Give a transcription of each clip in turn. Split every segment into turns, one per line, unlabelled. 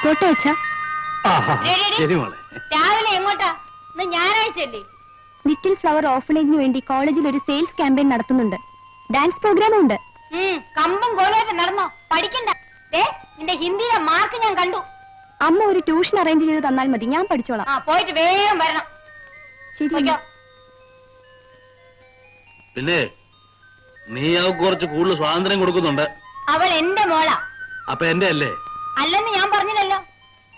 പോട്ടെ അച്ഛാ.
രാവിലെ എങ്ങോട്ടാ? ഞായറാഴ്ചയല്ലേ?
ലിറ്റിൽ ഫ്ലവർ ഓർഫനേജിന് വേണ്ടി കോളേജിൽ ഒരു സെയിൽസ് ക്യാമ്പയിൻ നടത്തുന്നുണ്ട്. ഡാൻസ് പ്രോഗ്രാമും ഉണ്ട്.
കമ്പം ഗോളായിട്ട് നടന്നോ? പഠിക്കണ്ട. നിന്റെ ഹിന്ദിയിലെ മാർക്ക് ഞാൻ കണ്ടു.
അമ്മ ഒരു ട്യൂഷൻ അറേഞ്ച് ചെയ്ത് തന്നാൽ മതി, ഞാൻ പഠിച്ചോളാം.
പോയിട്ട് വേഗം വരണം.
ശരി.
പിന്നെ നീ അവൾക്ക് കുറച്ച് കൂടുതൽ സ്വാതന്ത്ര്യം കൊടുക്കുന്നുണ്ട്.
അവൾ എന്റെ മോളാ.
അപ്പൊ എന്റെ അല്ലേ?
അല്ലെന്ന് ഞാൻ പറഞ്ഞില്ലല്ലോ.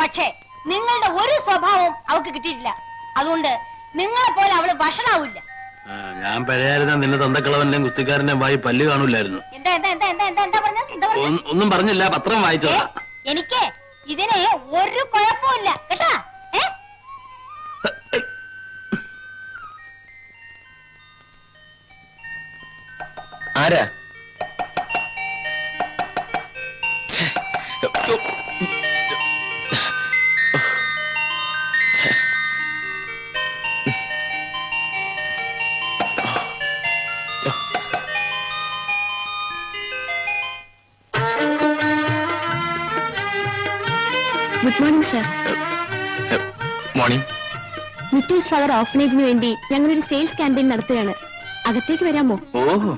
പക്ഷേ നിങ്ങളുടെ ഒരു സ്വഭാവവും അവൾക്ക് കിട്ടിയിട്ടില്ല. അതുകൊണ്ട് നിങ്ങളെ പോലെ അവള് വഷളാവില്ല.
ഞാൻ പഴയായിരുന്ന നിന്റെ തന്തക്കളവന്റെ കുസ്തിക്കാരന്റെ വായി പല്ല് കാണൂലായിരുന്നു. ഒന്നും പറഞ്ഞില്ല, പത്രം വായിച്ചോ.
എനിക്ക് ഇതിന് ഒരു കുഴപ്പമില്ല കേട്ടാ.
ആരാ?
Good morning sir.
Morning.
Little flower ഓർഫനേജിന് വേണ്ടി ഞങ്ങളൊരു സെയിൽസ് ക്യാമ്പയിൻ നടത്തുകയാണ്. അകത്തേക്ക് വരാമോ?
ഓഹോ,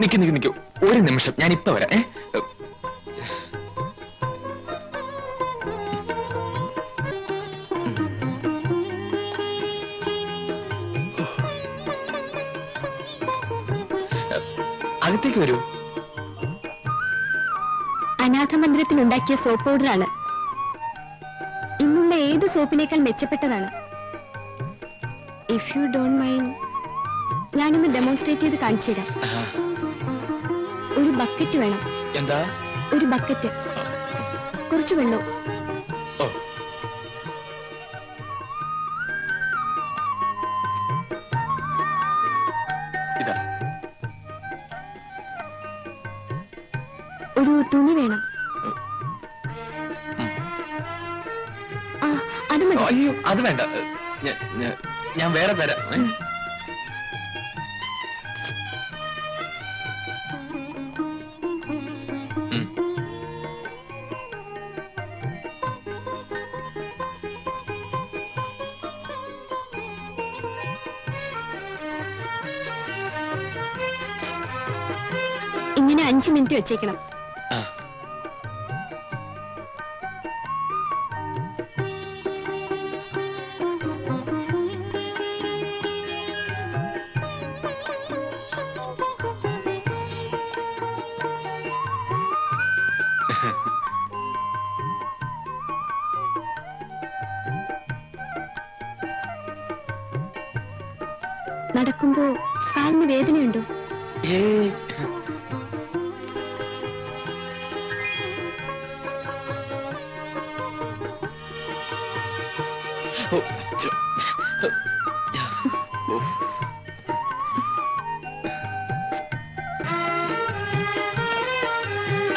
നിക്കൂ ഒരു നിമിഷം, ഞാൻ ഇപ്പൊ വരാം. അകത്തേക്ക് വരൂ.
അനാഥ മന്ദിരത്തിൽ ഉണ്ടാക്കിയ സോപ്പ് പൗഡറാണ്. ഇന്നുള്ള ഏത് സോപ്പിനേക്കാൾ മെച്ചപ്പെട്ടതാണ്. ഇഫ് യു ഡോണ്ട് മൈൻഡ്, ഞാനൊന്ന് ഡെമോൺസ്ട്രേറ്റ് ചെയ്ത് കാണിച്ചു തരാം. ഒരു ബക്കറ്റ് വേണം.
എന്താ?
ഒരു ബക്കറ്റ്, കുറച്ച് വെള്ളം.
ഇതാ.
ഒരു തുണി വേണം. അത് മതി.
അയ്യോ, അത് വേണ്ട, ഞാൻ വേറെ തരാം.
ഇങ്ങനെ 5 മിനിറ്റ് വെച്ചേക്കണം. നടക്കുമ്പോ കാലിന് വേദനയുണ്ടോ?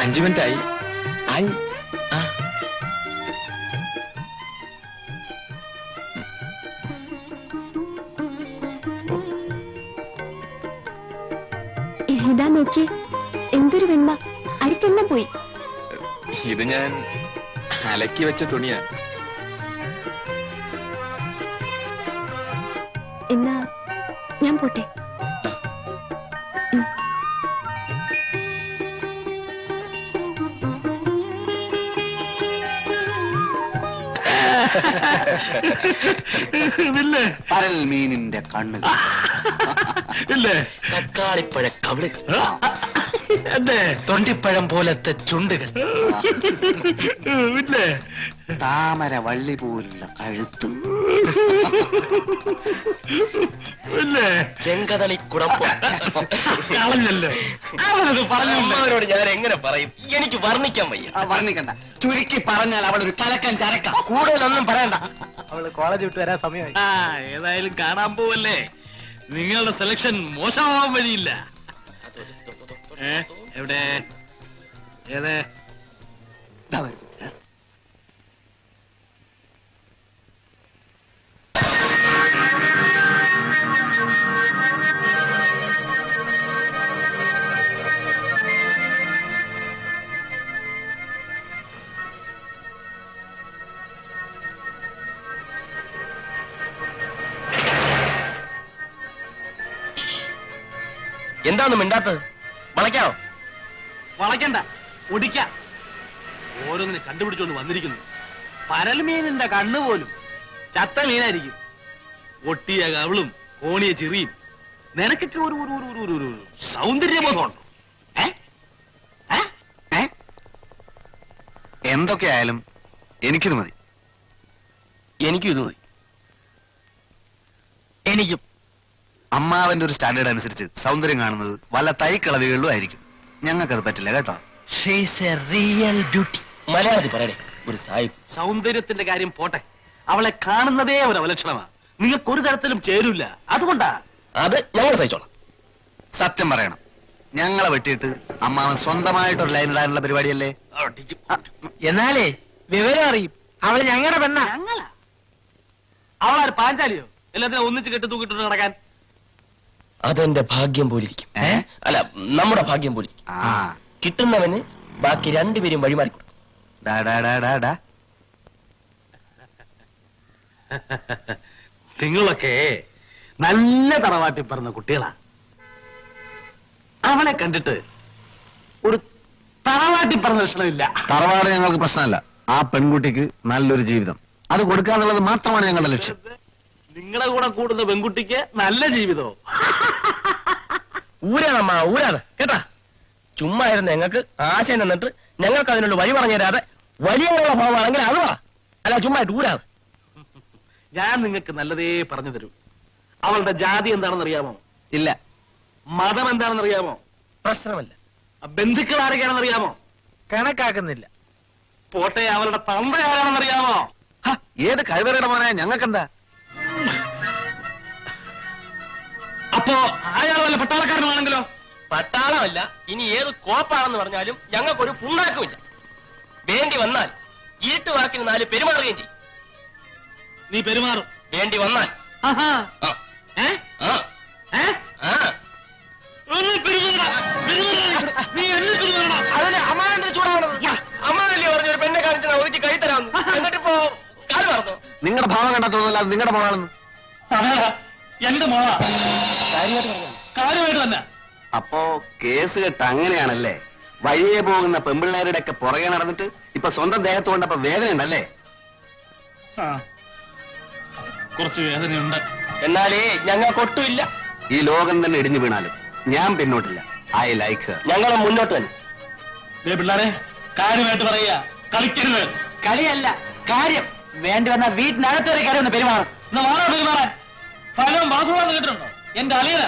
അഞ്ച് മിനിറ്റായി.
ഇതാ നോക്കി, എന്തൊരു വെണ്ണ, അഴുക്കെല്ലാം പോയി.
ഇത് ഞാൻ അലക്കി വെച്ച തുണിയാ.
എന്നാ ഞാൻ പോട്ടെ.
പരൽ മീനിന്റെ കണ്ണുകൾ, തക്കാളിപ്പഴ കവിളുകൾ, തൊണ്ടിപ്പഴം പോലത്തെ ചുണ്ടുകൾ, താമര വള്ളി പോലുള്ള കഴുത്ത്, ചെങ്കതളി കുടമ്പോ.
അവരോട് ഞാൻ എങ്ങനെ പറയും? എനിക്ക് വർണ്ണിക്കാൻ വയ്യ.
വർണ്ണിക്കണ്ട, ചുരുക്കി പറഞ്ഞാൽ അവൾ ഒരു കലക്കൻ ചരക്ക.
കൂടുതലൊന്നും പറയണ്ട.
അവള് കോളേജ് വിട്ട് വരാൻ സമയമായി.
ഏതായാലും കാണാൻ പോവല്ലേ. നിങ്ങളുടെ സെലക്ഷൻ മോശമാവാൻ വഴിയില്ല. എവിടെ? ഏതേ?
എന്താന്ന് മിണ്ടാത്തത്? വളയ്ക്കാവോ?
വളയ്ക്കണ്ട, ഒടിക്കാം. ഓരോന്നിനെ കണ്ടുപിടിച്ചോണ്ട് വന്നിരിക്കുന്നു. പരൽമീനിന്റെ കണ്ണ് പോലും ചത്ത മീനായിരിക്കും. ഒട്ടിയ കവിളും കോണിയ ചിറിയും. നിനക്കൊക്കെ ഒരു ഒരു ഒരു ഒരു ഒരു സൗന്ദര്യബോധമുണ്ടോ?
എന്തൊക്കെയായാലും എനിക്കിത് മതി.
എനിക്കും ഇത് മതി. എനിക്കും.
അമ്മാവന്റെ ഒരു സ്റ്റാൻഡേർഡ് അനുസരിച്ച് സൗന്ദര്യം കാണുന്നത് വല്ല തൈക്കളവികളിലും ആയിരിക്കും. ഞങ്ങൾക്കത് പറ്റില്ല കേട്ടോ.
Real beauty. മലയാളത്തിൽ പറയണേ ഒരു സാഹിബ്.
സൗന്ദര്യത്തിന്റെ കാര്യം പോട്ടെ, അവളെ കാണുന്നതേ ഒരു അവലക്ഷണമാണ്. നിങ്ങൾക്ക് ഒരു തരത്തിലും ചേരൂല. അതുകൊണ്ടാ.
അത് ഞങ്ങൾ സഹിച്ചോളാം.
സത്യം പറയണം, ഞങ്ങളെ വെട്ടിയിട്ട് അമ്മാവൻ സ്വന്തമായിട്ടൊരു ലൈൻ ഇടാനുള്ള പരിപാടിയല്ലേ?
എന്നാലേ വിവരം അറിയും. അവള് ഞങ്ങളുടെ പെണ്ണ.
ഞങ്ങളാ
അവളാര് പാഞ്ചാലിയോ? എല്ലാത്തിനും ഒന്നിച്ച് കെട്ടി തൂക്കിട്ട് നടക്കാൻ.
അതെന്റെ ഭാഗ്യം പോലിരിക്കും. അല്ല, നമ്മുടെ ഭാഗ്യം പോലിരിക്കും.
ആ
കിട്ടുന്നവന് ബാക്കി രണ്ടുപേരും വഴിമാറി കൊടുക്കും.
ഡാ ഡാ ഡാ ഡാ ഡാ.
നിങ്ങളൊക്കെ നല്ല തറവാട്ടി പറഞ്ഞ കുട്ടികളാ. അവളെ കണ്ടിട്ട് ഒരു തറവാട്ടി പറഞ്ഞ ലക്ഷണമില്ല.
തറവാട് ഞങ്ങൾക്ക് പ്രശ്നമല്ല. ആ പെൺകുട്ടിക്ക് നല്ലൊരു ജീവിതം അത് കൊടുക്കാന്നുള്ളത് മാത്രമാണ് ഞങ്ങളുടെ ലക്ഷ്യം.
നിങ്ങളെ കൂടെ കൂടുന്ന പെൺകുട്ടിക്ക് നല്ല ജീവിതമോ?
ഊരാണമ്മ, ഊരാണ് കേട്ടാ. ചുമ്മാ ഇരുന്ന് ഞങ്ങൾക്ക് ആശയം തന്നിട്ട് ഞങ്ങൾക്ക് അതിനുള്ള വഴി പറഞ്ഞു തരാതെ വലിയുള്ള ഭാവമാണെങ്കിൽ അതുവാ. അല്ല, ചുമ്മാ ഊരാണ്.
ഞാൻ നിങ്ങൾക്ക് നല്ലതേ പറഞ്ഞു തരൂ. അവളുടെ ജാതി എന്താണെന്ന് അറിയാമോ?
ഇല്ല.
മതം എന്താണെന്ന് അറിയാമോ?
പ്രശ്നമല്ല.
ബന്ധുക്കൾ ആരൊക്കെയാണെന്ന് അറിയാമോ?
കണക്കാക്കുന്നില്ല.
പോട്ടെ, അവളുടെ തന്ത ആരാണെന്ന് അറിയാമോ?
ഹ, ഏത് കഴിവറയുടെ മോനെ ഞങ്ങൾക്കെന്താ?
അപ്പോ അയാൾ വല്ല പട്ടാളക്കാരനാണെങ്കിലോ?
പട്ടാളമല്ല, ഇനി ഏത് കോപ്പാണെന്ന് പറഞ്ഞാലും ഞങ്ങൾക്കൊരു പുണ്ണാക്കുമില്ല. വേണ്ടി വന്നാൽ ഈട്ടുവാക്കിന് 4 പെരുമാറുകയും ചെയ്യും.
നീ പെരുമാറും.
വേണ്ടി വന്നാൽ.
ആഹാ.
ആ,
ഏ?
ആ,
ഏ?
ആ.
ഒന്ന് പെരുമാറടാ, പെരുമാറടാ. നീ എന്നെ പെരുമാറടാ.
അതിന് അമ്മാവന്റെ ചൂടാവണത്. അമ്മാവല്ലേ പറഞ്ഞു ഒരു പെണ്ണെ കാണിച്ച് ഒതുക്കി കൈ തരാമെന്ന്. എന്നിട്ടിപ്പോ കാല് മറന്നോ?
നിങ്ങളുടെ ഭാവം കണ്ടാ തോന്നുന്നില്ല അത് നിങ്ങളുടെ മോളാണെന്ന്.
അതെടാ, എന്റെ മോളാ.
കാര്യമായിട്ട് പറഞ്ഞു.
കാര്യമായിട്ട് തന്നെ.
അപ്പോ കേസ് കെട്ട് അങ്ങനെയാണല്ലേ? വഴിയെ പോകുന്ന പെമ്പിള്ളേരുടെ ഒക്കെ പുറകെ നടന്നിട്ട് ഇപ്പൊ സ്വന്തം ദേഹത്ത് കൊണ്ടപ്പോ വേദന ഉണ്ടല്ലേ?
ആ, കുറച്ച് വേദനയുണ്ട്.
എന്നാലേ ഞങ്ങൾക്കൊട്ടുമില്ല.
ഈ ലോകം തന്നെ ഇടിഞ്ഞു വീണാലും ഞാൻ പിന്നോട്ടില്ല. I like her.
ഞങ്ങളും മുന്നോട്ട് തന്നെ.
ദേ പിള്ളാരെ, കാര്യമായിട്ട് പറയുക, കളിക്കരുത്.
കളിയല്ല കാര്യം. വേണ്ടി വന്ന വീട്ടിനകത്തൊരു കാര്യം ഒന്ന് പെരുമാറും.
എന്നാ വാടാ പെരുമാറാൻ. ഫലം വാസുവാന്ന് കേട്ടിട്ടുണ്ടോ? എന്റെ അളിയന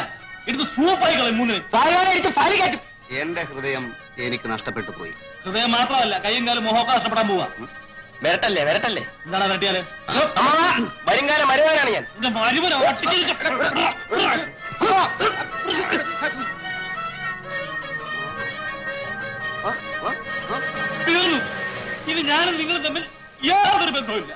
എടുത്ത് സൂപ്പായി കളയും 3
ഫലം ഫലി കയറ്റും.
എന്റെ ഹൃദയം എനിക്ക് നഷ്ടപ്പെട്ടു പോയി.
ഹൃദയം മാത്രമല്ല, കയ്യും കാലും മുഖമൊക്കെ നഷ്ടപ്പെടാൻ പോവാ.
വരട്ടല്ലേ, വരട്ടല്ലേ.
എന്താണ് തട്ടിയാല്?
വരുംകാലം മരുവാനാണ് ഞാൻ.
എന്റെ മരുമനെ ഒട്ടിച്ചിരിച്ച് തീർന്നു. ഇനി ഞാനും നിങ്ങളും തമ്മിൽ യാതൊരു ബന്ധവുമില്ല.